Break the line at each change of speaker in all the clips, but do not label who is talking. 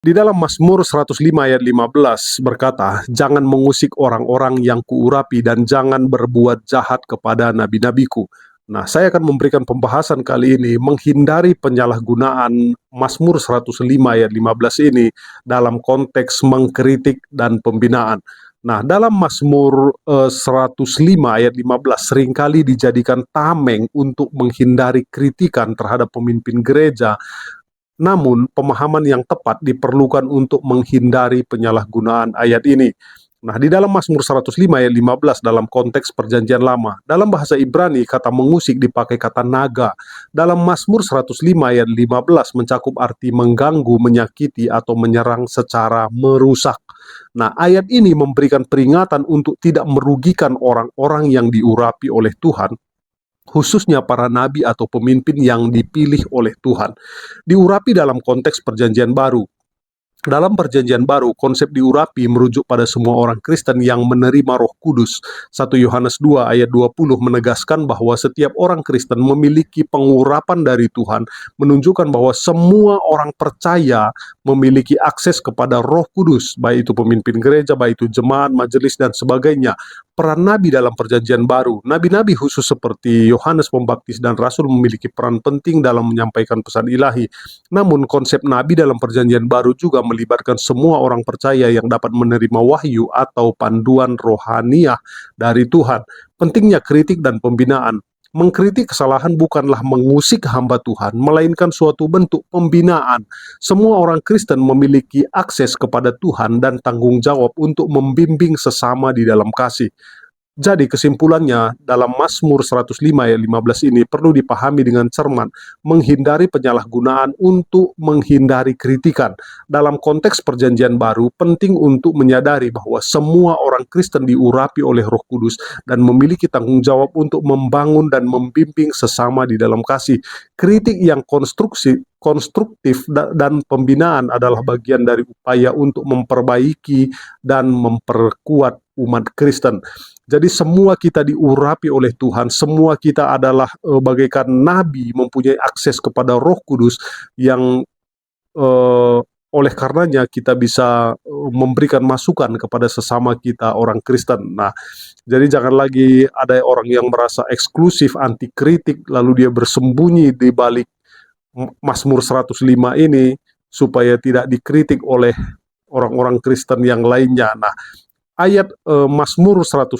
Di dalam Mazmur 105 ayat 15 berkata, "Jangan mengusik orang-orang yang kuurapi dan jangan berbuat jahat kepada nabi-nabiku." Nah, saya akan memberikan pembahasan kali ini menghindari penyalahgunaan Mazmur 105 ayat 15 ini dalam konteks mengkritik dan pembinaan. Nah, dalam Mazmur 105 ayat 15 seringkali dijadikan tameng untuk menghindari kritikan terhadap pemimpin gereja. Namun, pemahaman yang tepat diperlukan untuk menghindari penyalahgunaan ayat ini. Nah, di dalam Mazmur 105 ayat 15 dalam konteks perjanjian lama, dalam bahasa Ibrani kata mengusik dipakai kata naga. Dalam Mazmur 105 ayat 15 mencakup arti mengganggu, menyakiti, atau menyerang secara merusak. Nah, ayat ini memberikan peringatan untuk tidak merugikan orang-orang yang diurapi oleh Tuhan, khususnya para nabi atau pemimpin yang dipilih oleh Tuhan. Diurapi dalam konteks perjanjian baru. Dalam perjanjian baru, konsep diurapi merujuk pada semua orang Kristen yang menerima Roh Kudus. 1 Yohanes 2 ayat 20 menegaskan bahwa setiap orang Kristen memiliki pengurapan dari Tuhan, menunjukkan bahwa semua orang percaya memiliki akses kepada Roh Kudus, baik itu pemimpin gereja, baik itu jemaat, majelis, dan sebagainya. Peran nabi dalam perjanjian baru. Nabi-nabi khusus seperti Yohanes Pembaptis dan Rasul memiliki peran penting dalam menyampaikan pesan ilahi. Namun konsep nabi dalam perjanjian baru juga melibatkan semua orang percaya yang dapat menerima wahyu atau panduan rohaniah dari Tuhan. Pentingnya kritik dan pembinaan. Mengkritik kesalahan bukanlah mengusik hamba Tuhan, melainkan suatu bentuk pembinaan. Semua orang Kristen memiliki akses kepada Tuhan dan tanggung jawab untuk membimbing sesama di dalam kasih. Jadi kesimpulannya, dalam Mazmur 105 ayat 15 ini perlu dipahami dengan cermat, menghindari penyalahgunaan untuk menghindari kritikan. Dalam konteks perjanjian baru, penting untuk menyadari bahwa semua orang Kristen diurapi oleh Roh Kudus dan memiliki tanggung jawab untuk membangun dan membimbing sesama di dalam kasih. Kritik yang konstruktif dan pembinaan adalah bagian dari upaya untuk memperbaiki dan memperkuat umat Kristen. Jadi semua kita diurapi oleh Tuhan, semua kita adalah bagaikan nabi, mempunyai akses kepada Roh Kudus yang oleh karenanya kita bisa memberikan masukan kepada sesama kita orang Kristen. Nah, jadi jangan lagi ada orang yang merasa eksklusif, anti kritik, lalu dia bersembunyi di balik Mazmur 105 ini supaya tidak dikritik oleh orang-orang Kristen yang lainnya. Nah, ayat Mazmur 105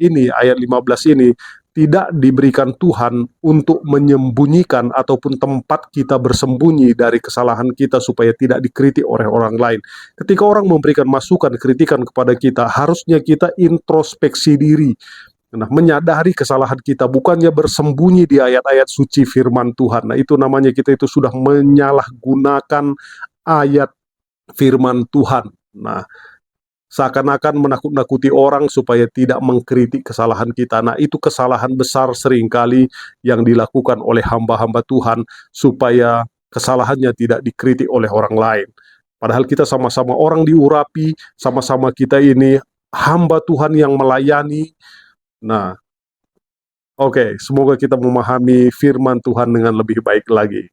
ini, ayat 15 ini, tidak diberikan Tuhan untuk menyembunyikan ataupun tempat kita bersembunyi dari kesalahan kita supaya tidak dikritik oleh orang lain. Ketika orang memberikan masukan, kritikan kepada kita, harusnya kita introspeksi diri. Nah, menyadari kesalahan kita, bukannya bersembunyi di ayat-ayat suci firman Tuhan. Nah, itu namanya kita itu sudah menyalahgunakan ayat firman Tuhan. Nah, seakan-akan menakut-nakuti orang supaya tidak mengkritik kesalahan kita. Nah, itu kesalahan besar seringkali yang dilakukan oleh hamba-hamba Tuhan supaya kesalahannya tidak dikritik oleh orang lain. Padahal kita sama-sama orang diurapi, sama-sama kita ini hamba Tuhan yang melayani. Nah, oke, semoga kita memahami firman Tuhan dengan lebih baik lagi.